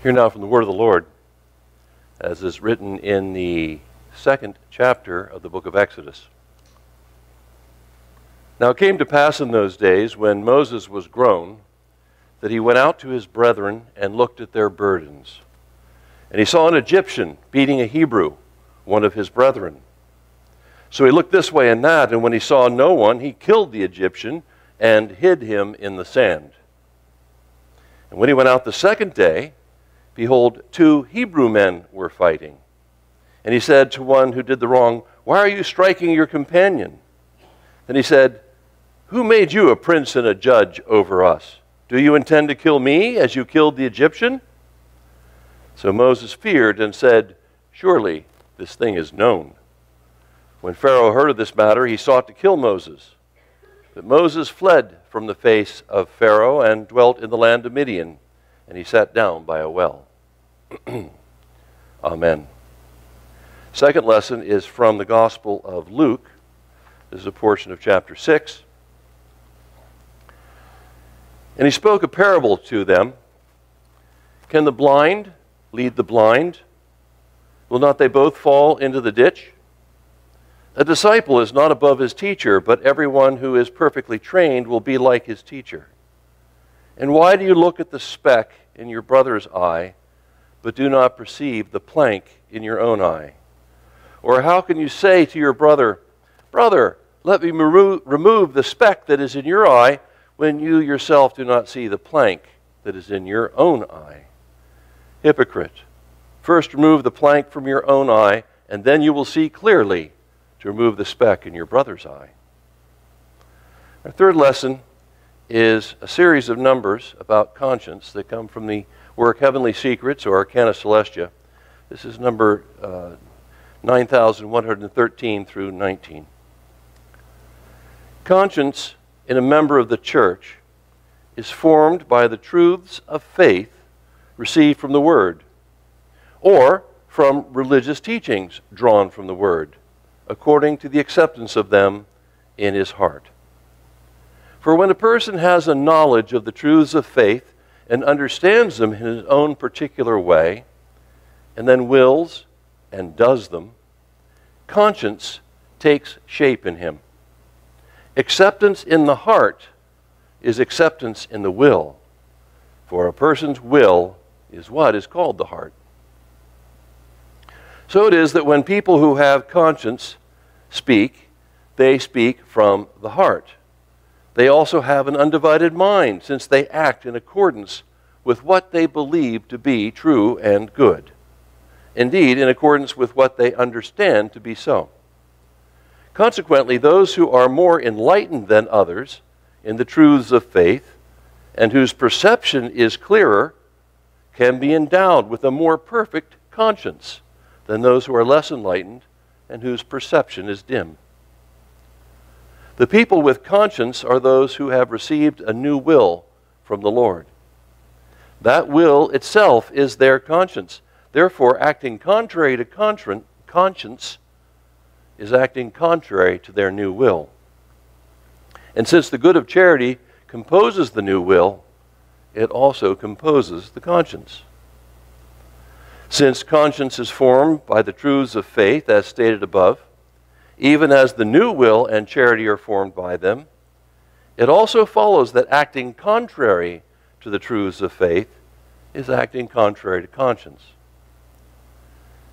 Hear now from the word of the Lord, as is written in the 2nd chapter of the book of Exodus. Now it came to pass in those days, when Moses was grown, that he went out to his brethren and looked at their burdens. And he saw an Egyptian beating a Hebrew, one of his brethren. So he looked this way and that, and when he saw no one, he killed the Egyptian and hid him in the sand. And when he went out the second day, behold, 2 Hebrew men were fighting. And he said to one who did the wrong, "Why are you striking your companion?" Then he said, "Who made you a prince and a judge over us? Do you intend to kill me as you killed the Egyptian?" So Moses feared and said, "Surely this thing is known." When Pharaoh heard of this matter, he sought to kill Moses. But Moses fled from the face of Pharaoh and dwelt in the land of Midian, and he sat down by a well. Amen. Second lesson is from the Gospel of Luke. This is a portion of chapter 6. And he spoke a parable to them. Can the blind lead the blind? Will not they both fall into the ditch? A disciple is not above his teacher, but everyone who is perfectly trained will be like his teacher. And why do you look at the speck in your brother's eye, but do not perceive the plank in your own eye? Or how can you say to your brother, "Brother, let me remove the speck that is in your eye," when you yourself do not see the plank that is in your own eye? Hypocrite, first remove the plank from your own eye, and then you will see clearly to remove the speck in your brother's eye. Our third lesson is a series of numbers about conscience that come from the work Heavenly Secrets, or Arcana Celestia. This is number 9113 through 19. Conscience in a member of the church is formed by the truths of faith received from the Word, or from religious teachings drawn from the Word, according to the acceptance of them in his heart. For when a person has a knowledge of the truths of faith and understands them in his own particular way, and then wills and does them, conscience takes shape in him. Acceptance in the heart is acceptance in the will, for a person's will is what is called the heart. So it is that when people who have conscience speak, they speak from the heart. They also have an undivided mind, since they act in accordance with what they believe to be true and good. Indeed, in accordance with what they understand to be so. Consequently, those who are more enlightened than others in the truths of faith, and whose perception is clearer, can be endowed with a more perfect conscience than those who are less enlightened and whose perception is dim. The people with conscience are those who have received a new will from the Lord. That will itself is their conscience. Therefore, acting contrary to conscience is acting contrary to their new will. And since the good of charity composes the new will, it also composes the conscience. Since conscience is formed by the truths of faith, as stated above, even as the new will and charity are formed by them, it also follows that acting contrary to the truths of faith is acting contrary to conscience.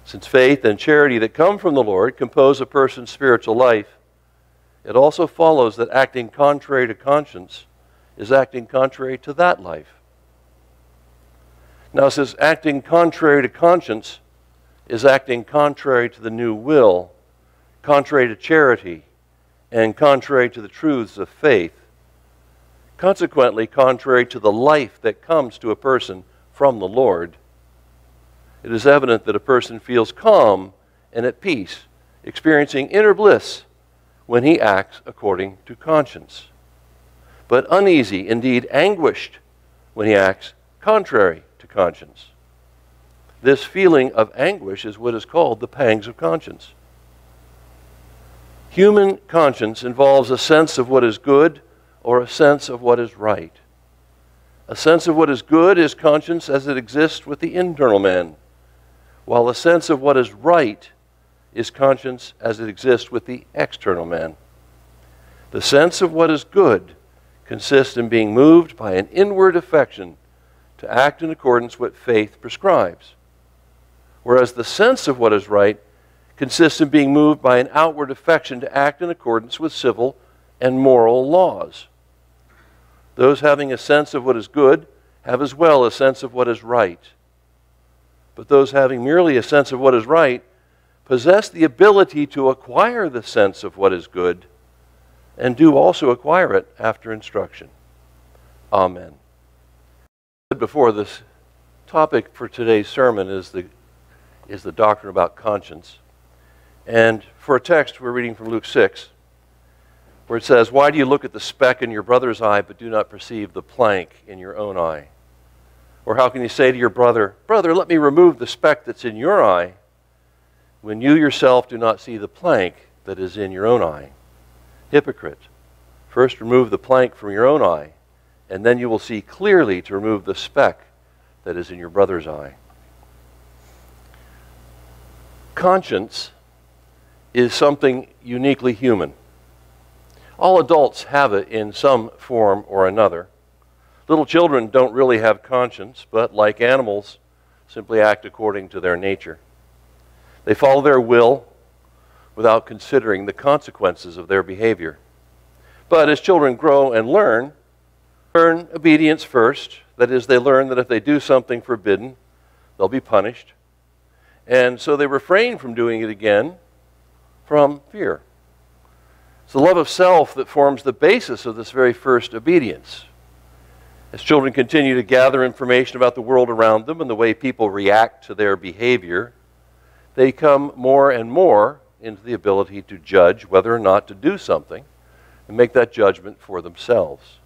Since faith and charity that come from the Lord compose a person's spiritual life, it also follows that acting contrary to conscience is acting contrary to that life. Now, since acting contrary to conscience is acting contrary to the new will, contrary to charity, and contrary to the truths of faith, consequently contrary to the life that comes to a person from the Lord, it is evident that a person feels calm and at peace, experiencing inner bliss when he acts according to conscience, but uneasy, indeed anguished, when he acts contrary to conscience. This feeling of anguish is what is called the pangs of conscience. Human conscience involves a sense of what is good or a sense of what is right. A sense of what is good is conscience as it exists with the internal man, while a sense of what is right is conscience as it exists with the external man. The sense of what is good consists in being moved by an inward affection to act in accordance with what faith prescribes, whereas the sense of what is right consists in being moved by an outward affection to act in accordance with civil and moral laws. Those having a sense of what is good have as well a sense of what is right. But those having merely a sense of what is right possess the ability to acquire the sense of what is good, and do also acquire it after instruction. Amen. Before, this topic for today's sermon is the doctrine about conscience. And for a text, we're reading from Luke 6, where it says, "Why do you look at the speck in your brother's eye, but do not perceive the plank in your own eye? Or how can you say to your brother, 'Brother, let me remove the speck that's in your eye,' when you yourself do not see the plank that is in your own eye? Hypocrite, first remove the plank from your own eye, and then you will see clearly to remove the speck that is in your brother's eye." Conscience is something uniquely human. All adults have it in some form or another. Little children don't really have conscience, but like animals, simply act according to their nature. They follow their will without considering the consequences of their behavior. But as children grow and learn obedience first. That is, they learn that if they do something forbidden, they'll be punished. And so they refrain from doing it again from fear. It's the love of self that forms the basis of this very first obedience. As children continue to gather information about the world around them and the way people react to their behavior, they come more and more into the ability to judge whether or not to do something and make that judgment for themselves.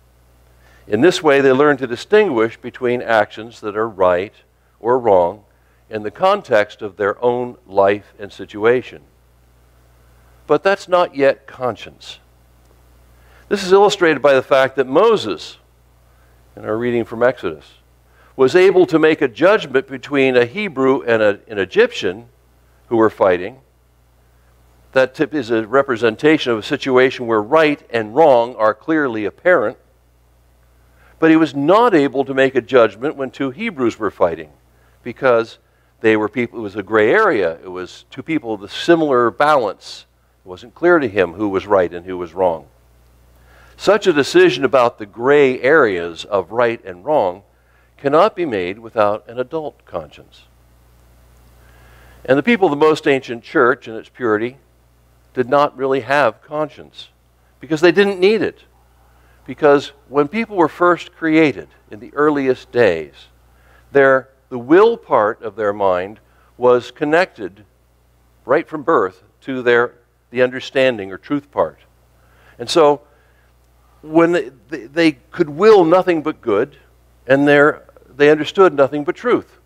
In this way, they learn to distinguish between actions that are right or wrong in the context of their own life and situation. But that's not yet conscience. This is illustrated by the fact that Moses, in our reading from Exodus, was able to make a judgment between a Hebrew and an Egyptian who were fighting. That is a representation of a situation where right and wrong are clearly apparent. But he was not able to make a judgment when two Hebrews were fighting, because they were people, it was a gray area. It was two people with a similar balance. It wasn't clear to him who was right and who was wrong. Such a decision about the gray areas of right and wrong cannot be made without an adult conscience. And the people of the most ancient church in its purity did not really have conscience because they didn't need it. Because when people were first created in the earliest days, the will part of their mind was connected right from birth to the understanding or truth part. And so when they could will nothing but good, and they understood nothing but truth.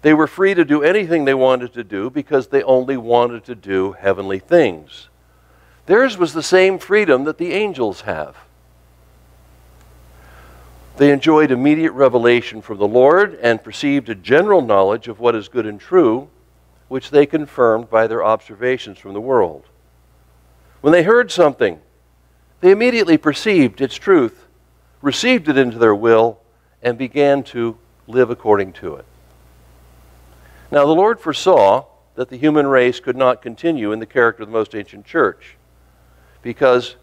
They were free to do anything they wanted to do because they only wanted to do heavenly things. Theirs was the same freedom that the angels have. They enjoyed immediate revelation from the Lord and perceived a general knowledge of what is good and true, which they confirmed by their observations from the world. When they heard something, they immediately perceived its truth, received it into their will, and began to live according to it. Now, the Lord foresaw that the human race could not continue in the character of the most ancient church, because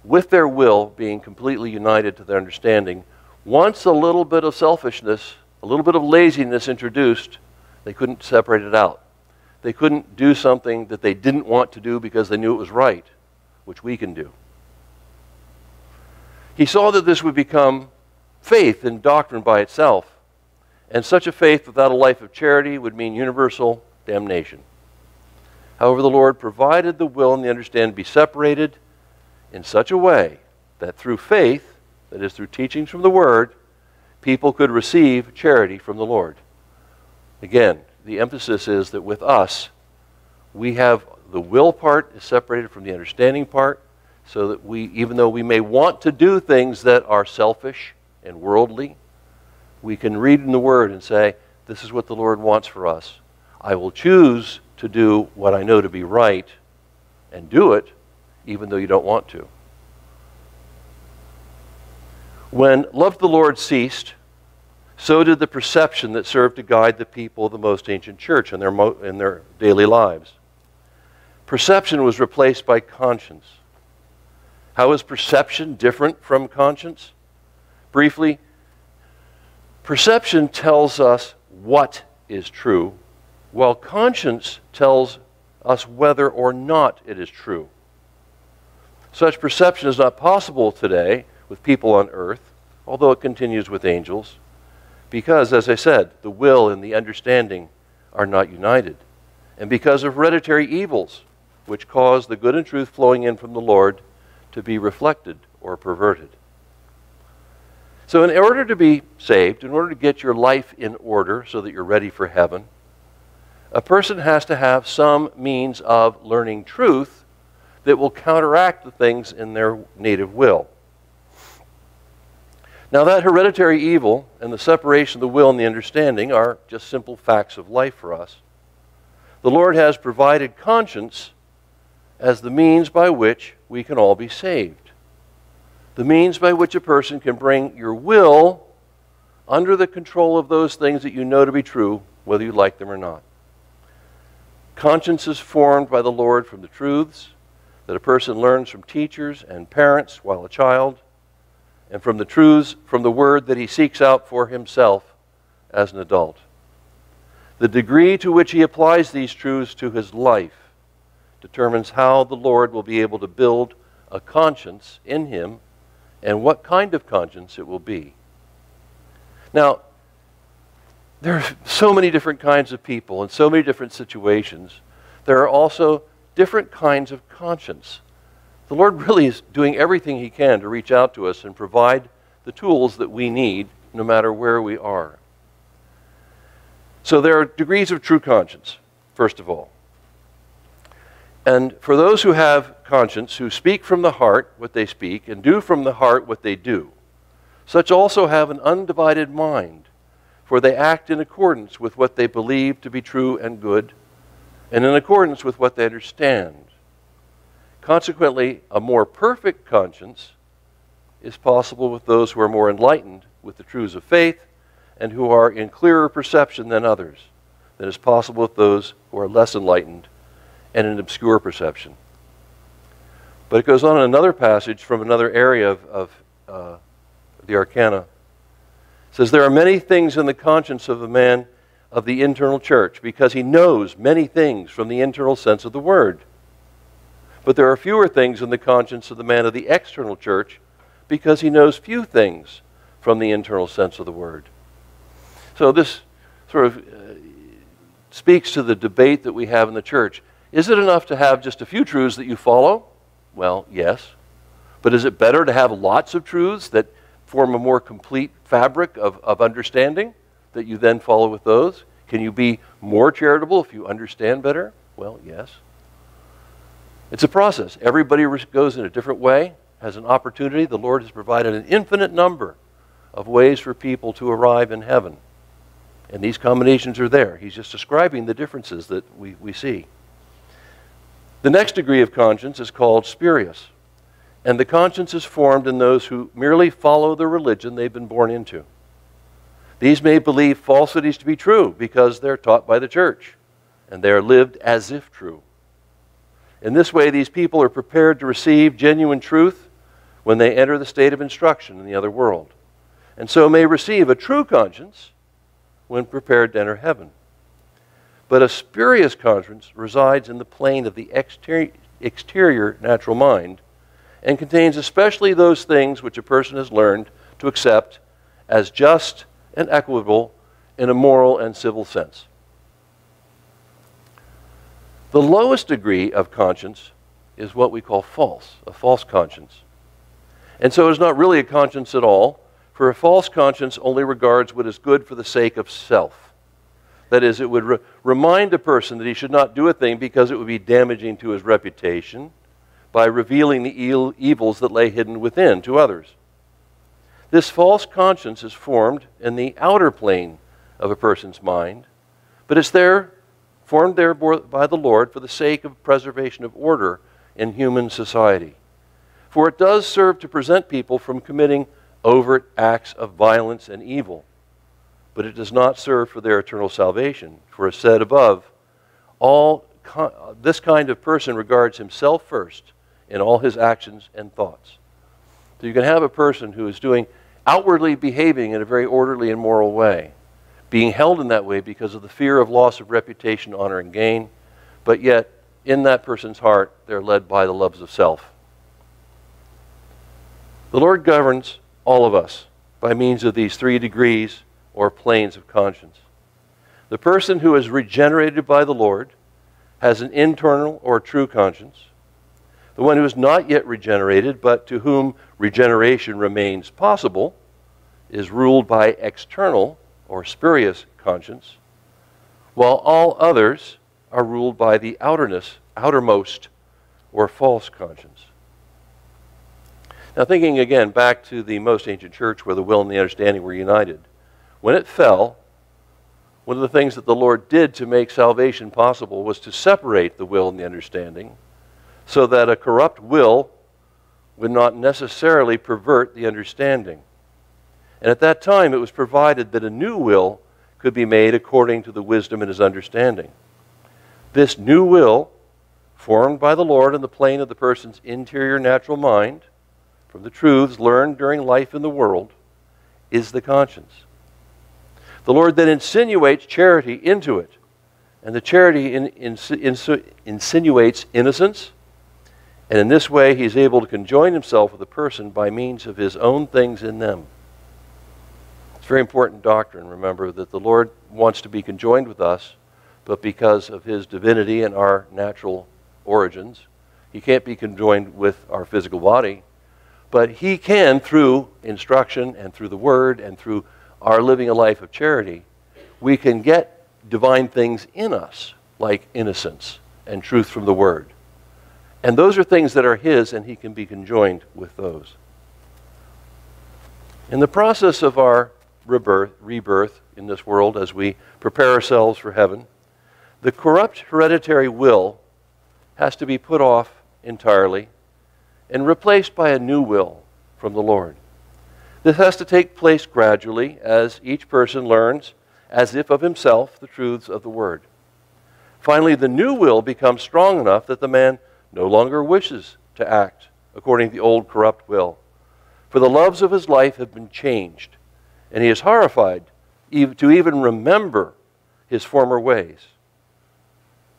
with their will being completely united to their understanding, once a little bit of selfishness, a little bit of laziness introduced, they couldn't separate it out. They couldn't do something that they didn't want to do because they knew it was right, which we can do. He saw that this would become faith in doctrine by itself, and such a faith without a life of charity would mean universal damnation. However, the Lord provided the will and the understanding to be separated in such a way that through faith, that is, through teachings from the Word, people could receive charity from the Lord. Again, the emphasis is that with us, we have the will part is separated from the understanding part, so that we, even though we may want to do things that are selfish and worldly, we can read in the Word and say, this is what the Lord wants for us. I will choose to do what I know to be right and do it, even though you don't want to. When love of the Lord ceased, so did the perception that served to guide the people of the most ancient church in their daily lives. Perception was replaced by conscience. How is perception different from conscience? Briefly, perception tells us what is true, while conscience tells us whether or not it is true. Such perception is not possible today with people on earth, although it continues with angels, because, as I said, the will and the understanding are not united, and because of hereditary evils, which cause the good and truth flowing in from the Lord to be reflected or perverted. So in order to be saved, in order to get your life in order so that you're ready for heaven, a person has to have some means of learning truth that will counteract the things in their native will. Now that hereditary evil and the separation of the will and the understanding are just simple facts of life for us. The Lord has provided conscience as the means by which we can all be saved. The means by which a person can bring your will under the control of those things that you know to be true, whether you like them or not. Conscience is formed by the Lord from the truths that a person learns from teachers and parents while a child, and from the truths from the Word that he seeks out for himself as an adult. The degree to which he applies these truths to his life determines how the Lord will be able to build a conscience in him and what kind of conscience it will be. Now, there are so many different kinds of people and so many different situations. There are also different kinds of conscience. The Lord really is doing everything He can to reach out to us and provide the tools that we need no matter where we are. So there are degrees of true conscience, first of all. And for those who have conscience, who speak from the heart what they speak and do from the heart what they do, such also have an undivided mind, for they act in accordance with what they believe to be true and good, and in accordance with what they understand. Consequently, a more perfect conscience is possible with those who are more enlightened with the truths of faith and who are in clearer perception than others, than is possible with those who are less enlightened and in obscure perception. But it goes on in another passage from another area of the Arcana. It says, there are many things in the conscience of a man of the internal church, because he knows many things from the internal sense of the word. But there are fewer things in the conscience of the man of the external church, because he knows few things from the internal sense of the word. So this sort of speaks to the debate that we have in the church. Is it enough to have just a few truths that you follow? Well, yes. But is it better to have lots of truths that form a more complete fabric of understanding that you then follow with those? Can you be more charitable if you understand better? Well, yes. It's a process. Everybody goes in a different way, has an opportunity. The Lord has provided an infinite number of ways for people to arrive in heaven. And these combinations are there. He's just describing the differences that we see. The next degree of conscience is called spurious. And the conscience is formed in those who merely follow the religion they've been born into. These may believe falsities to be true because they're taught by the church, and they are lived as if true. In this way, these people are prepared to receive genuine truth when they enter the state of instruction in the other world, and so may receive a true conscience when prepared to enter heaven. But a spurious conscience resides in the plane of the exterior natural mind and contains especially those things which a person has learned to accept as just and equitable in a moral and civil sense. The lowest degree of conscience is what we call false, a false conscience. And so it's not really a conscience at all, for a false conscience only regards what is good for the sake of self. That is, it would remind a person that he should not do a thing because it would be damaging to his reputation by revealing the evils that lay hidden within to others. This false conscience is formed in the outer plane of a person's mind, but it's formed there by the Lord for the sake of preservation of order in human society. For it does serve to prevent people from committing overt acts of violence and evil, but it does not serve for their eternal salvation. For as said above, this kind of person regards himself first in all his actions and thoughts. So you can have a person who is outwardly behaving in a very orderly and moral way, being held in that way because of the fear of loss of reputation, honor, and gain, but yet in that person's heart they're led by the loves of self. The Lord governs all of us by means of these 3 degrees or planes of conscience. The person who is regenerated by the Lord has an internal or true conscience. The one who is not yet regenerated, but to whom regeneration remains possible, is ruled by external or spurious conscience, while all others are ruled by the outermost or false conscience. Now, thinking again back to the most ancient church where the will and the understanding were united, when it fell, one of the things that the Lord did to make salvation possible was to separate the will and the understanding so that a corrupt will would not necessarily pervert the understanding. And at that time, it was provided that a new will could be made according to the wisdom in his understanding. This new will, formed by the Lord in the plane of the person's interior natural mind, from the truths learned during life in the world, is the conscience. The Lord then insinuates charity into it, and the charity insinuates innocence, and in this way he is able to conjoin himself with a person by means of his own things in them. It's a very important doctrine, remember, that the Lord wants to be conjoined with us, but because of his divinity and our natural origins, he can't be conjoined with our physical body, but he can, through instruction and through the Word and through our living a life of charity, we can get divine things in us, like innocence and truth from the Word. And those are things that are his, and he can be conjoined with those. In the process of our rebirth in this world, as we prepare ourselves for heaven, the corrupt hereditary will has to be put off entirely and replaced by a new will from the Lord. This has to take place gradually as each person learns, as if of himself, the truths of the Word. Finally, the new will becomes strong enough that the man no longer wishes to act according to the old corrupt will. For the loves of his life have been changed, and he is horrified to even remember his former ways.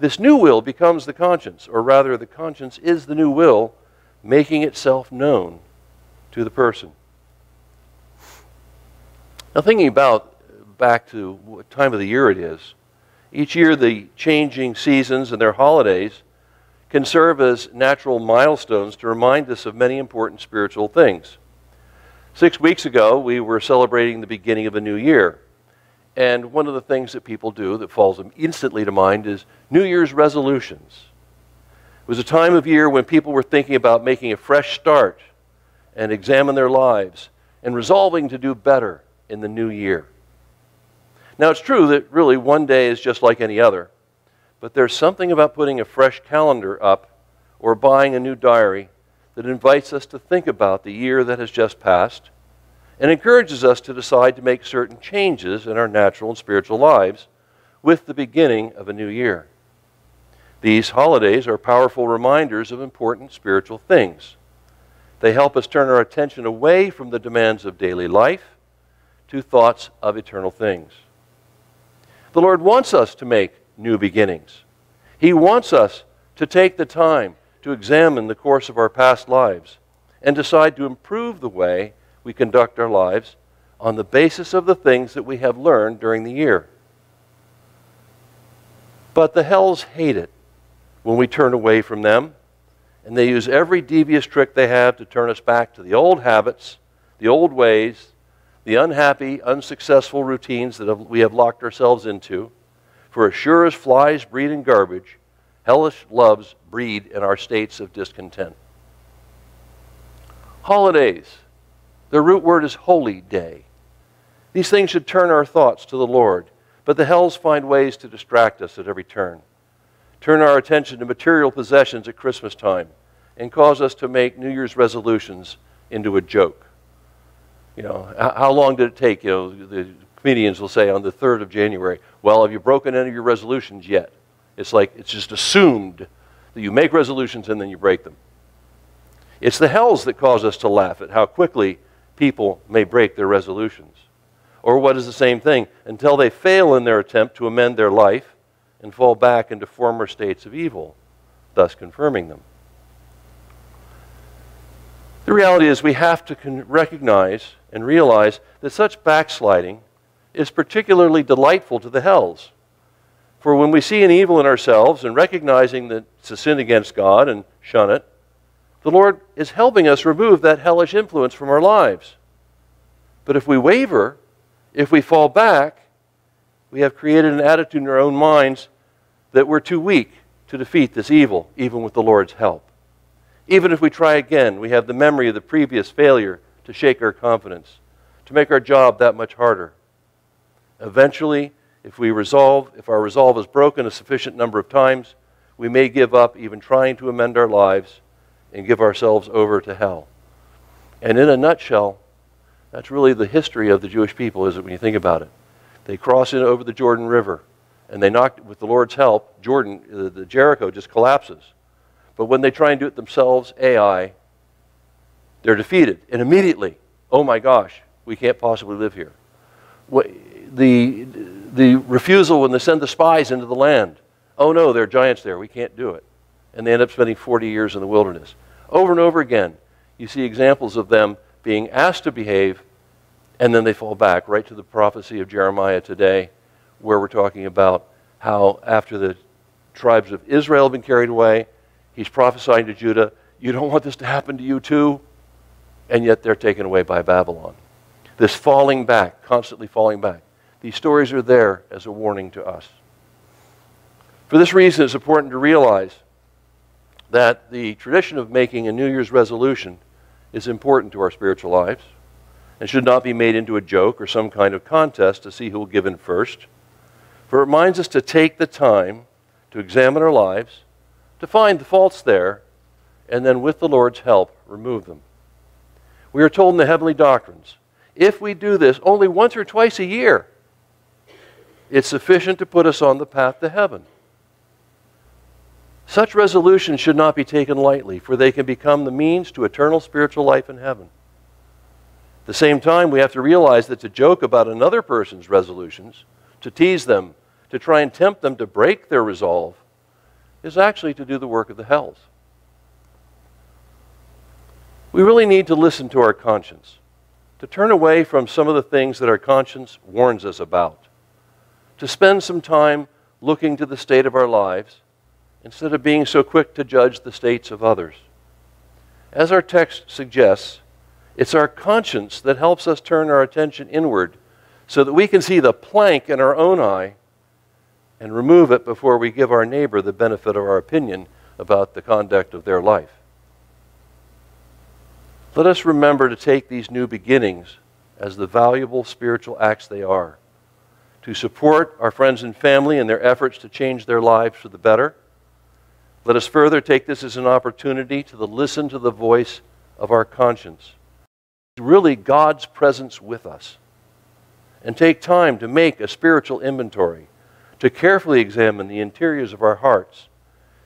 This new will becomes the conscience, or rather the conscience is the new will, making itself known to the person. Now, thinking back to what time of the year it is, each year the changing seasons and their holidays can serve as natural milestones to remind us of many important spiritual things. 6 weeks ago, we were celebrating the beginning of a new year. And one of the things that people do that falls instantly to mind is New Year's resolutions. It was a time of year when people were thinking about making a fresh start and examine their lives and resolving to do better in the new year. Now, it's true that really one day is just like any other, but there's something about putting a fresh calendar up or buying a new diary that invites us to think about the year that has just passed and encourages us to decide to make certain changes in our natural and spiritual lives with the beginning of a new year. These holidays are powerful reminders of important spiritual things. They help us turn our attention away from the demands of daily life to thoughts of eternal things. The Lord wants us to make new beginnings. He wants us to take the time to examine the course of our past lives and decide to improve the way we conduct our lives on the basis of the things that we have learned during the year. But the hells hate it when we turn away from them, and they use every devious trick they have to turn us back to the old habits, the old ways, the unhappy, unsuccessful routines that we have locked ourselves into. For as sure as flies breed in garbage, hellish loves breed in our states of discontent. Holidays The root word is holy day. These things should turn our thoughts to the Lord, but the hells find ways to distract us at every turn. Turn our attention to material possessions at Christmas time and cause us to make New Year's resolutions into a joke. How long did it take? The comedians will say on the 3rd of January, well, have you broken any of your resolutions yet? It's like it's just assumed that you make resolutions and then you break them. It's the hells that cause us to laugh at how quickly people may break their resolutions. Or what is the same thing, until they fail in their attempt to amend their life and fall back into former states of evil, thus confirming them. The reality is we have to recognize and realize that such backsliding is particularly delightful to the hells. For when we see an evil in ourselves and recognizing that it's a sin against God and shun it, the Lord is helping us remove that hellish influence from our lives. But if we waver, if we fall back, we have created an attitude in our own minds that we're too weak to defeat this evil, even with the Lord's help. Even if we try again, we have the memory of the previous failure to shake our confidence, to make our job that much harder. Eventually, if our resolve is broken a sufficient number of times, we may give up even trying to amend our lives and give ourselves over to hell. And in a nutshell, that's really the history of the Jewish people, is it, when you think about it. They cross in over the Jordan River, and they knocked, with the Lord's help, the Jericho just collapses. But when they try and do it themselves, they're defeated. And immediately, oh my gosh, we can't possibly live here. The refusal when they send the spies into the land. Oh no, there are giants there, we can't do it. And they end up spending 40 years in the wilderness. Over and over again, you see examples of them being asked to behave, and then they fall back right to the prophecy of Jeremiah today, where we're talking about how after the tribes of Israel have been carried away, he's prophesying to Judah, you don't want this to happen to you too? And yet they're taken away by Babylon. This falling back, constantly falling back. These stories are there as a warning to us. For this reason, it's important to realize that the tradition of making a New Year's resolution is important to our spiritual lives and should not be made into a joke or some kind of contest to see who will give in first. For it reminds us to take the time to examine our lives, to find the faults there, and then with the Lord's help, remove them. We are told in the heavenly doctrines, if we do this only once or twice a year, it's sufficient to put us on the path to heaven. Such resolutions should not be taken lightly, for they can become the means to eternal spiritual life in heaven. At the same time, we have to realize that to joke about another person's resolutions, to tease them, to try and tempt them to break their resolve, is actually to do the work of the hells. We really need to listen to our conscience, to turn away from some of the things that our conscience warns us about, to spend some time looking to the state of our lives instead of being so quick to judge the states of others. As our text suggests, it's our conscience that helps us turn our attention inward so that we can see the plank in our own eye and remove it before we give our neighbor the benefit of our opinion about the conduct of their life. Let us remember to take these new beginnings as the valuable spiritual acts they are, to support our friends and family in their efforts to change their lives for the better. Let us further take this as an opportunity to listen to the voice of our conscience, really God's presence with us, and take time to make a spiritual inventory, to carefully examine the interiors of our hearts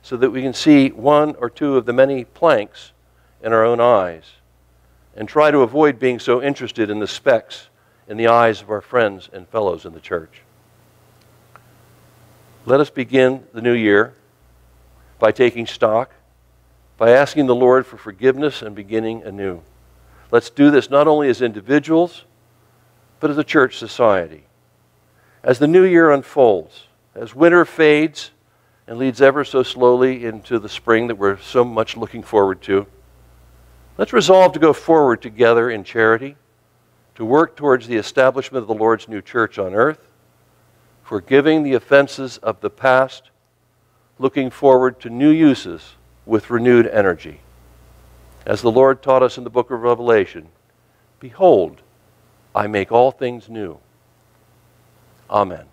so that we can see one or two of the many planks in our own eyes, and try to avoid being so interested in the specks in the eyes of our friends and fellows in the church. Let us begin the new year by taking stock, by asking the Lord for forgiveness and beginning anew. Let's do this not only as individuals, but as a church society. As the new year unfolds, as winter fades and leads ever so slowly into the spring that we're so much looking forward to, let's resolve to go forward together in charity, to work towards the establishment of the Lord's new church on earth, forgiving the offenses of the past, looking forward to new uses with renewed energy. As the Lord taught us in the book of Revelation, Behold, I make all things new. Amen.